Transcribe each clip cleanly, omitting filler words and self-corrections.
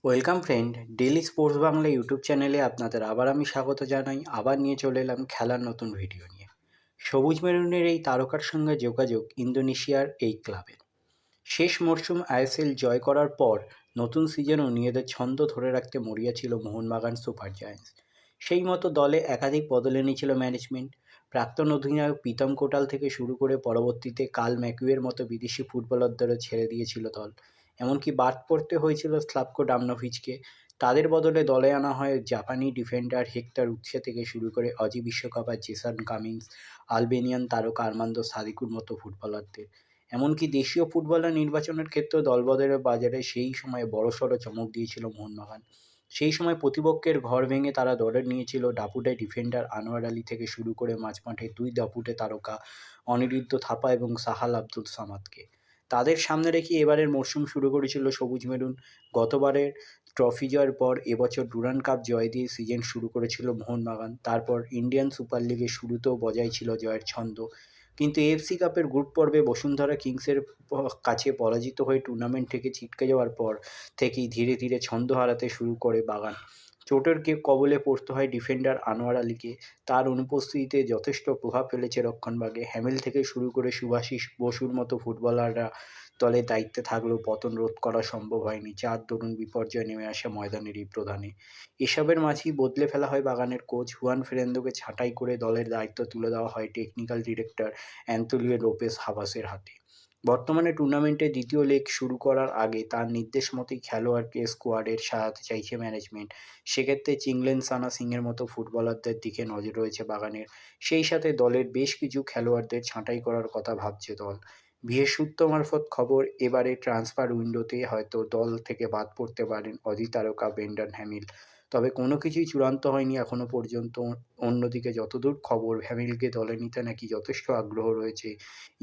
Welcome friend, daily sports Bangla YouTube চ্যানেলে আপনাদের আবার আমি স্বাগত জানাই। আবার নিয়ে চলে এলাম খেলার নতুন ভিডিও নিয়ে। সবুজ মেরুনের এই তারকার সঙ্গে যোগাযোগ ইন্দোনেশিয়ার এই ক্লাবের। শেষ মরশুম আইএসএল জয় করার পর নতুন সিজনও নিজেদের ছন্দ ধরে রাখতে মরিয়া ছিল মোহনবাগান সুপার জায়ান্টস। সেই মতো দলে একাধিক বদল এনেছিল ম্যানেজমেন্ট। প্রাক্তন অধিনায়ক প্রীতম কোটাল থেকে শুরু করে পরবর্তীতে কাল ম্যাকিউয়ের মতো বিদেশি ফুটবলারদেরও ছেড়ে দিয়েছিল দল। এমনকি বাদ পড়তে হয়েছিল স্লাভকো ডামনোভিচকে। তাদের বদলে দলে আনা হয় জাপানি ডিফেন্ডার হেক্টর উৎসে থেকে শুরু করে অজি বিশ্বকাপ জেসন কামিন্স, আলবেনিয়ান তারকা আর্মান্দো সাদিকুর মতো ফুটবলারদের। এমনকি দেশীয় ফুটবলার নির্বাচনের ক্ষেত্রেও দলবদলের বাজারে সেই সময়ে বড়সড় চমক দিয়েছিল মোহনবাগান। সেই সময় প্রতিপক্ষের ঘর ভেঙে তারা দলে নিয়েছিল দাপুটে ডিফেন্ডার আনোয়ার আলী থেকে শুরু করে মাঝমাঠে দুই দাপুটে তারকা অনিরুদ্ধ থাপা এবং সাহাল আব্দুল সামাদকে। তাদের সামনে রেখে এবারের মরশুম শুরু করেছিল সবুজ মেরুন। গতবারের ট্রফি জয়ের পর এবছর ডুরান্ড কাপ জয় দিয়ে সিজন শুরু করেছিল মোহনবাগান। তারপর ইন্ডিয়ান সুপার লিগের শুরুতেও বজায় ছিল জয়ের ছন্দ। কিন্তু এএফসি কাপের গ্রুপ পর্বে বসুন্ধরা কিংসের কাছে পরাজিত হয়ে টুর্নামেন্ট থেকে ছিটকে যাওয়ার পর থেকেই ধীরে ধীরে ছন্দ হারাতে শুরু করে বাগান। চোটের কবলে পড়তে হয় ডিফেন্ডার আনোয়ার আলীকে। তার অনুপস্থিতিতে যথেষ্ট প্রভাব ফেলেছে রক্ষণভাগে। হ্যামিল থেকে শুরু করে সুভাষিস বসুর মতো ফুটবলাররা দলের দায়িত্বে থাকলেও পতন রোধ করা সম্ভব হয়নি, যার দরুন বিপর্যয় নেমে আসে ময়দানের এই প্রধানে। এসবের মাঝেই বদলে ফেলা হয় বাগানের কোচ হুয়ান ফেরেন্দোকে। ছাঁটাই করে দলের দায়িত্ব তুলে দেওয়া হয় টেকনিক্যাল ডিরেক্টর অ্যান্তোনিও লোপেস হাবাসের হাতে। বর্তমানে টুর্নামেন্টের দ্বিতীয় লেগ শুরু করার আগে তার নির্দেশ মতোই খেলোয়াড়কে স্কোয়াডের সাজাতে চাইছে ম্যানেজমেন্ট। সেক্ষেত্রে চিংলেনসানা সিংয়ের মতো ফুটবলারদের দিকে নজর রয়েছে বাগানের। সেই সাথে দলের বেশ কিছু খেলোয়াড়দের ছাঁটাই করার কথা ভাবছে দল। বিশেষ সূত্র মারফত খবর, এবারে ট্রান্সফার উইন্ডোতে হয়তো দল থেকে বাদ পড়তে পারেন অজি তারকা ব্রেন্ডন হ্যামিল। তবে কোনো কিছুই চূড়ান্ত হয়নি এখনও পর্যন্ত। অন্যদিকে যতদূর খবর, হ্যামিলকে দলে নিতে নাকি যথেষ্ট আগ্রহ রয়েছে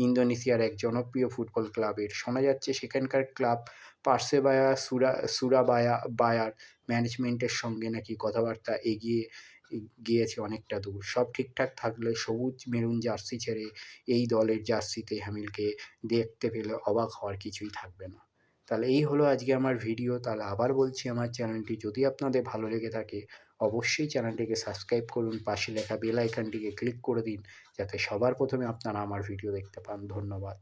ইন্দোনেশিয়ার এক জনপ্রিয় ফুটবল ক্লাবের। শোনা যাচ্ছে সেখানকার ক্লাব পার্সেবায়া সুরাবায়া বায়ার ম্যানেজমেন্টের সঙ্গে নাকি কথাবার্তা এগিয়ে গিয়েছে অনেকটা দূর। সব ঠিকঠাক থাকলে সবুজ মেরুন জার্সি ছেড়ে এই দলের জার্সিতে হ্যামিলকে দেখতে পেলে অবাক হওয়ার কিছুই থাকবে না। তাহলে এই হলো আজকে আমার ভিডিও। তাহলে আবার বলছি, আমার চ্যানেলটি যদি আপনাদের ভালো লেগে থাকে অবশ্যই চ্যানেলটিকে সাবস্ক্রাইব করুন, পাশে লেখা বেল আইকনটিকে ক্লিক করে দিন যাতে সবার প্রথমে আপনারা আমার ভিডিও দেখতে পান। ধন্যবাদ।